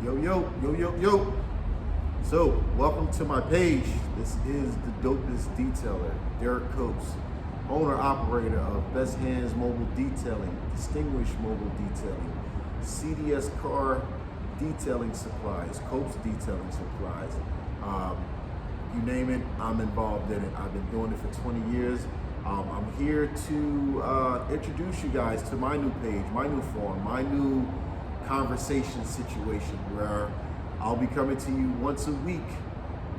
Yo. So, welcome to my page. This is the Dopest detailer, Derek Coates, owner operator of Best Hands Mobile Detailing, Distinguished Mobile Detailing, CDS Car Detailing Supplies, Coates Detailing Supplies. You name it, I'm involved in it. I've been doing it for 20 years. I'm here to introduce you guys to my new page, my new forum, my new conversation situation where I'll be coming to you once a week,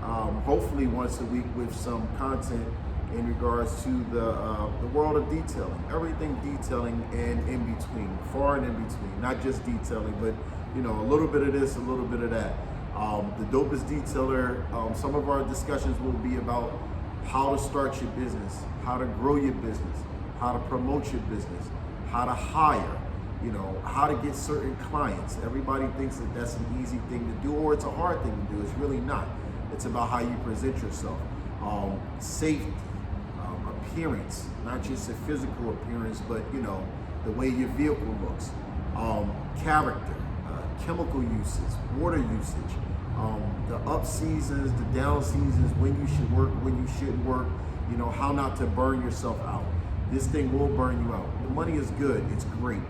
hopefully once a week, with some content in regards to the world of detailing, everything detailing and in between, far and in between, not just detailing, but a little bit of this, a little bit of that. The Dopest detailer, some of our discussions will be about how to start your business, how to grow your business, how to promote your business, how to hire, how to get certain clients. Everybody thinks that that's an easy thing to do, or it's a hard thing to do. It's really not. It's about how you present yourself. Safety, appearance, not just a physical appearance, but the way your vehicle looks. Character, chemical usage, water usage, the up seasons, the down seasons, when you should work, when you shouldn't work, how not to burn yourself out. This thing will burn you out. The money is good, it's great.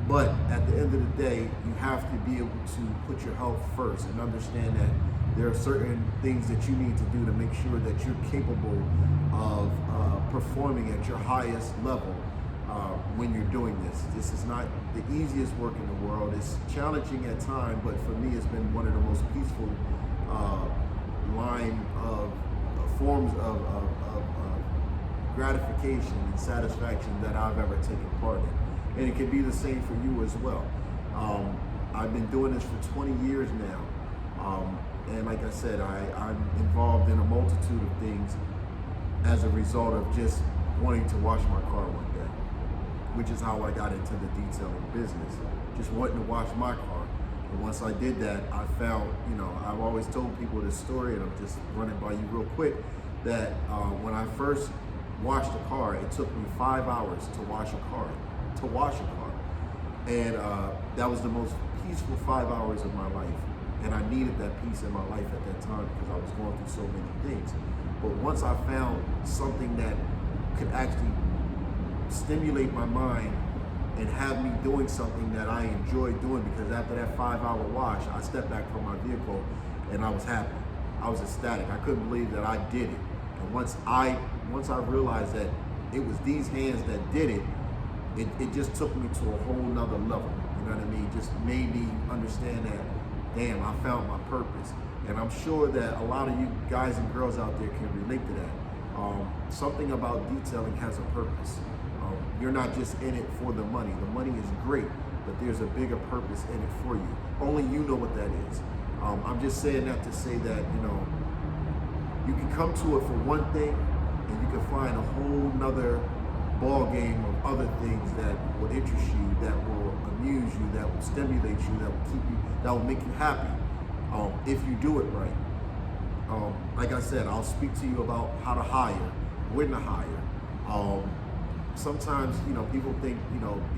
But at the end of the day, you have to be able to put your health first and understand that there are certain things that you need to do to make sure that you're capable of performing at your highest level when you're doing this. This is not the easiest work in the world. It's challenging at times, but for me, it's been one of the most peaceful forms of gratification and satisfaction that I've ever taken part in. And it can be the same for you as well. I've been doing this for 20 years now. And like I said, I'm involved in a multitude of things as a result of just wanting to wash my car one day, which is how I got into the detailing business, just wanting to wash my car. And once I did that, I found, I've always told people this story, and I'm just running by you real quick, that when I first washed a car, it took me 5 hours to wash a car. And that was the most peaceful 5 hours of my life. And I needed that peace in my life at that time because I was going through so many things. But once I found something that could actually stimulate my mind and have me doing something that I enjoy doing, because after that 5 hour wash, I stepped back from my vehicle and I was happy. I was ecstatic. I couldn't believe that I did it. And once I realized that it was these hands that did it, it just took me to a whole nother level. You know what I mean? It just made me understand that, damn, I found my purpose. And I'm sure that a lot of you guys and girls out there can relate to that. Something about detailing has a purpose. You're not just in it for the money. The money is great, but there's a bigger purpose in it for you. Only you know what that is. I'm just saying that to say that, you can come to it for one thing and you can find a whole nother ball game of other things that will interest you, that will amuse you, that will stimulate you, that will keep you, that will make you happy, if you do it right. Like I said, I'll speak to you about how to hire, when to hire. Sometimes, people think,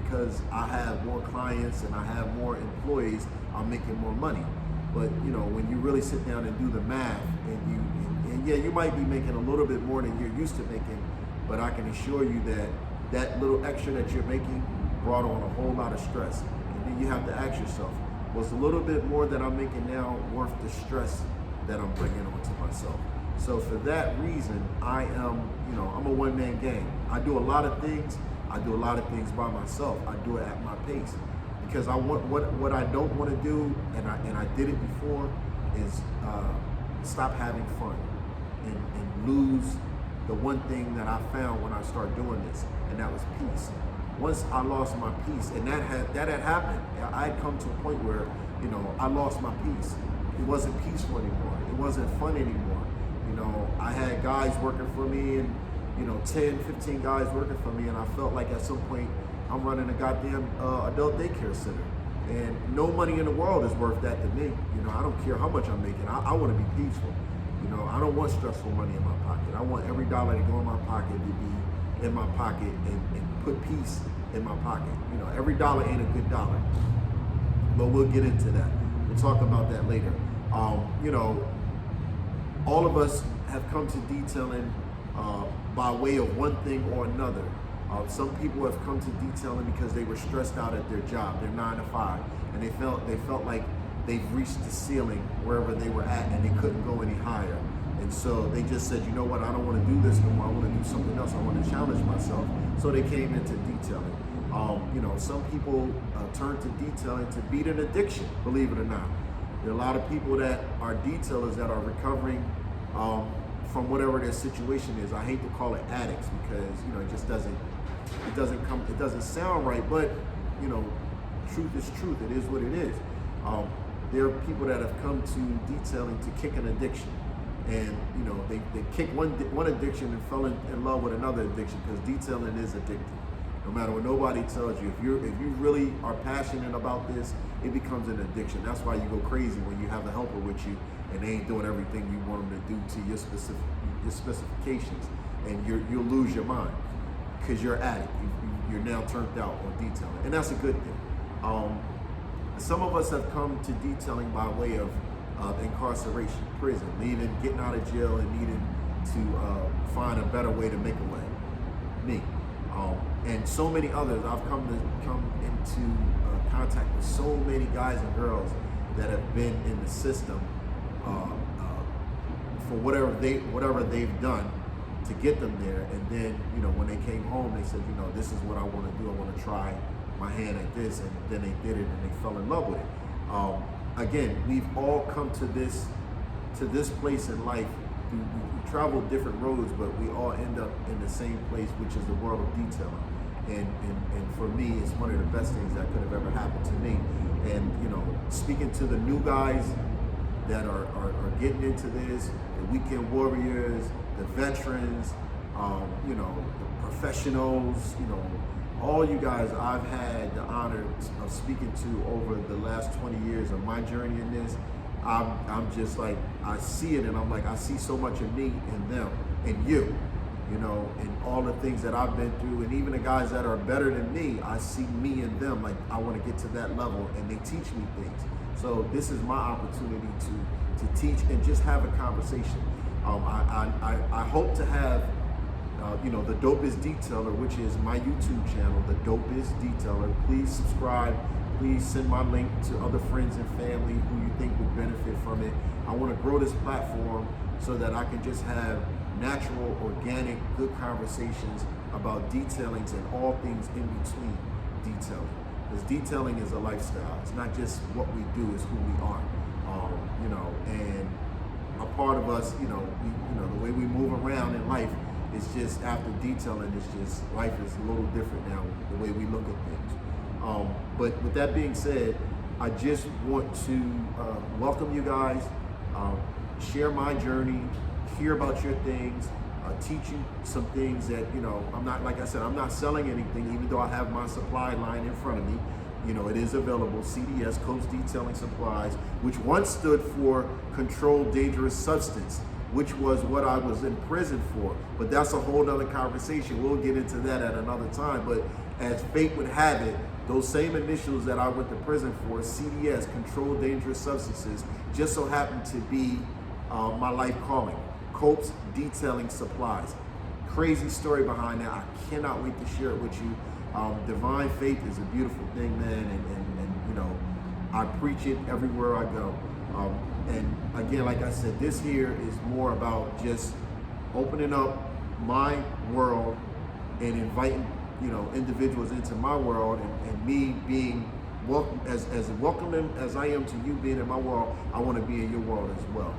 because I have more clients and I have more employees, I'm making more money. But, when you really sit down and do the math, and yeah, you might be making a little bit more than you're used to making, but I can assure you that that little extra that you're making brought on a whole lot of stress. And then you have to ask yourself, was a little bit more that I'm making now worth the stress that I'm bringing onto myself? So for that reason, I am, I'm a one-man gang. I do a lot of things. I do a lot of things by myself. I do it at my pace because I want what I don't want to do, and I did it before, is stop having fun and lose the one thing that I found when I started doing this, and that was peace. Once I lost my peace, and that had happened, I had come to a point where, I lost my peace. It wasn't peaceful anymore. It wasn't fun anymore. I had guys working for me, and 10, 15 guys working for me, and I felt like at some point I'm running a goddamn adult daycare center. And no money in the world is worth that to me. I don't care how much I'm making. I want to be peaceful. I don't want stressful money in my pocket. I want every dollar to go in my pocket to be in my pocket and put peace in my pocket. Every dollar ain't a good dollar, but we'll get into that. We'll talk about that later. You know, all of us have come to detailing by way of one thing or another. Some people have come to detailing because they were stressed out at their job, their 9 to 5, and they felt like they've reached the ceiling wherever they were at, and they couldn't go any higher. And so they just said, you know what, I don't want to do this no more. I want to do something else. I want to challenge myself. So they came into detailing. You know, some people turn to detailing to beat an addiction, believe it or not. There are a lot of people that are detailers that are recovering from whatever their situation is. I hate to call it addicts because, you know, it doesn't sound right, but, you know, truth is truth. It is what it is. There are people that have come to detailing to kick an addiction. And, you know, they kicked one addiction and fell in love with another addiction, because detailing is addictive. No matter what nobody tells you, if you really are passionate about this, it becomes an addiction. That's why you go crazy when you have a helper with you and they ain't doing everything you want them to do to your specifications, and you'll lose your mind because you're at it. You're now turned out on detailing, and that's a good thing. Some of us have come to detailing by way of incarceration, prison, getting out of jail and needing to find a better way to make a way. Me. And so many others. I've come into contact with so many guys and girls that have been in the system for whatever they've done to get them there. And then, you know, when they came home, they said, you know, this is what I want to do. I want to try my hand at this. And then they did it and they fell in love with it. Again, we've all come to this place in life. We travel different roads, but we all end up in the same place, which is the world of detailing. And for me, it's one of the best things that could have ever happened to me. And, you know, speaking to the new guys that are getting into this, the weekend warriors, the veterans, you know, the professionals, you know, all you guys I've had the honor of speaking to over the last 20 years of my journey in this. I'm just like, I see it and I'm like, I see so much of me in them and you know, and all the things that I've been through, and even the guys that are better than me, I see me in them. Like, I want to get to that level, and they teach me things. So this is my opportunity to teach and just have a conversation. I hope to have, you know, the Dopest Detailer, which is my YouTube channel, the Dopest Detailer. Please subscribe. Please send my link to other friends and family who you think would benefit from it. I want to grow this platform so that I can just have natural, organic, good conversations about detailings and all things in between detailing. Because detailing is a lifestyle. It's not just what we do, it's who we are. You know, and a part of us, you know, the way we move around in life is just, after detailing, it's just, life is a little different now, the way we look at things. But with that being said, I just want to welcome you guys, share my journey, hear about your things, teach you some things that, you know, I'm not, like I said, I'm not selling anything, even though I have my supply line in front of me. You know, it is available, CDS, Coast Detailing Supplies, which once stood for Controlled Dangerous Substance, which was what I was in prison for. But that's a whole nother conversation. We'll get into that at another time. But as fate would have it, those same initials that I went to prison for, CDS, Controlled Dangerous Substances, just so happened to be my life calling. Coast Detailing Supplies. Crazy story behind that. I cannot wait to share it with you. Divine faith is a beautiful thing, man, and you know, I preach it everywhere I go. And again, like I said, this here is more about just opening up my world and inviting, you know, individuals into my world, and me being welcome, as welcoming as I am to you being in my world. I want to be in your world as well.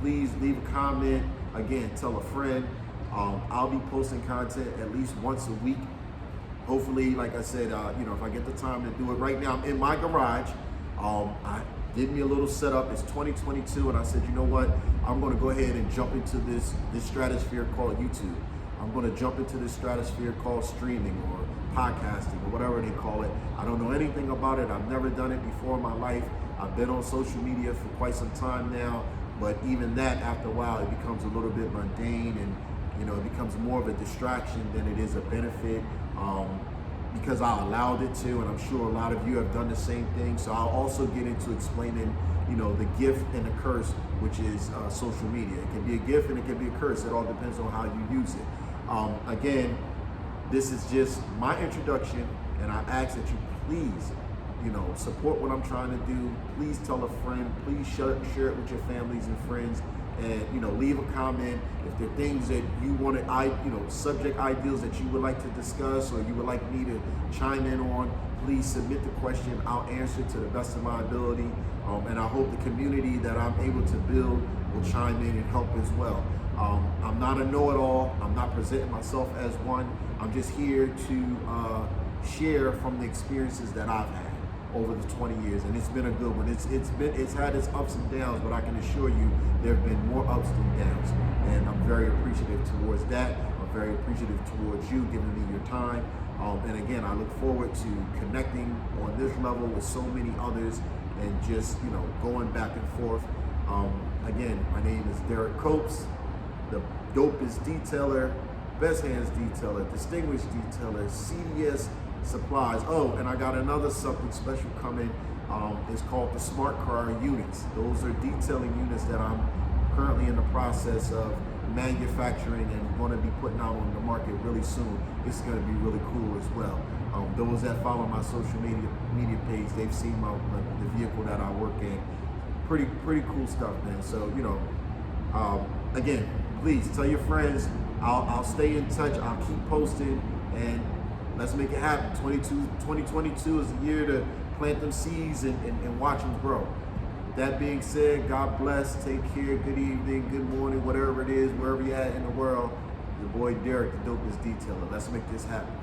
Please leave a comment. Again, tell a friend. I'll be posting content at least once a week. Hopefully, like I said, you know, if I get the time to do it. Right now, I'm in my garage. I did me a little setup. It's 2022, and I said, you know what? I'm going to go ahead and jump into this stratosphere called YouTube. I'm going to jump into this stratosphere called streaming or podcasting or whatever they call it. I don't know anything about it. I've never done it before in my life. I've been on social media for quite some time now, but even that, after a while, it becomes a little bit mundane, and you know, it becomes more of a distraction than it is a benefit. because I allowed it to, and I'm sure a lot of you have done the same thing. So I'll also get into explaining, the gift and the curse, which is social media. It can be a gift and it can be a curse. It all depends on how you use it. Again, this is just my introduction, and I ask that you please, support what I'm trying to do. Please tell a friend. Please share it with your families and friends. And leave a comment if there are things that you want to, subject ideals that you would like to discuss or you would like me to chime in on. Please submit the question. I'll answer to the best of my ability, and I hope the community that I'm able to build will chime in and help as well. I'm not a know-it-all. I'm not presenting myself as one. I'm just here to share from the experiences that I've had over the 20 years, and it's been a good one. It's had its ups and downs, but I can assure you there have been more ups than downs, and I'm very appreciative towards that. I'm very appreciative towards you giving me your time, and again, I look forward to connecting on this level with so many others, and just going back and forth. Again, my name is Derek Copes, the Dopest detailer, Best Hands detailer, distinguished detailer, CDS supplies. Oh, and I got another something special coming. It's called the Smart Car units. Those are detailing units that I'm currently in the process of manufacturing and going to be putting out on the market really soon. It's going to be really cool as well. Those that follow my social media page, they've seen the vehicle that I work in. Pretty cool stuff, man. So again, please tell your friends. I'll stay in touch. I'll keep posting, and let's make it happen. 2022 is the year to plant them seeds and watch them grow. That being said, God bless, take care, good evening, good morning, whatever it is, wherever you're at in the world. Your boy Derek, the Dopest detailer. Let's make this happen.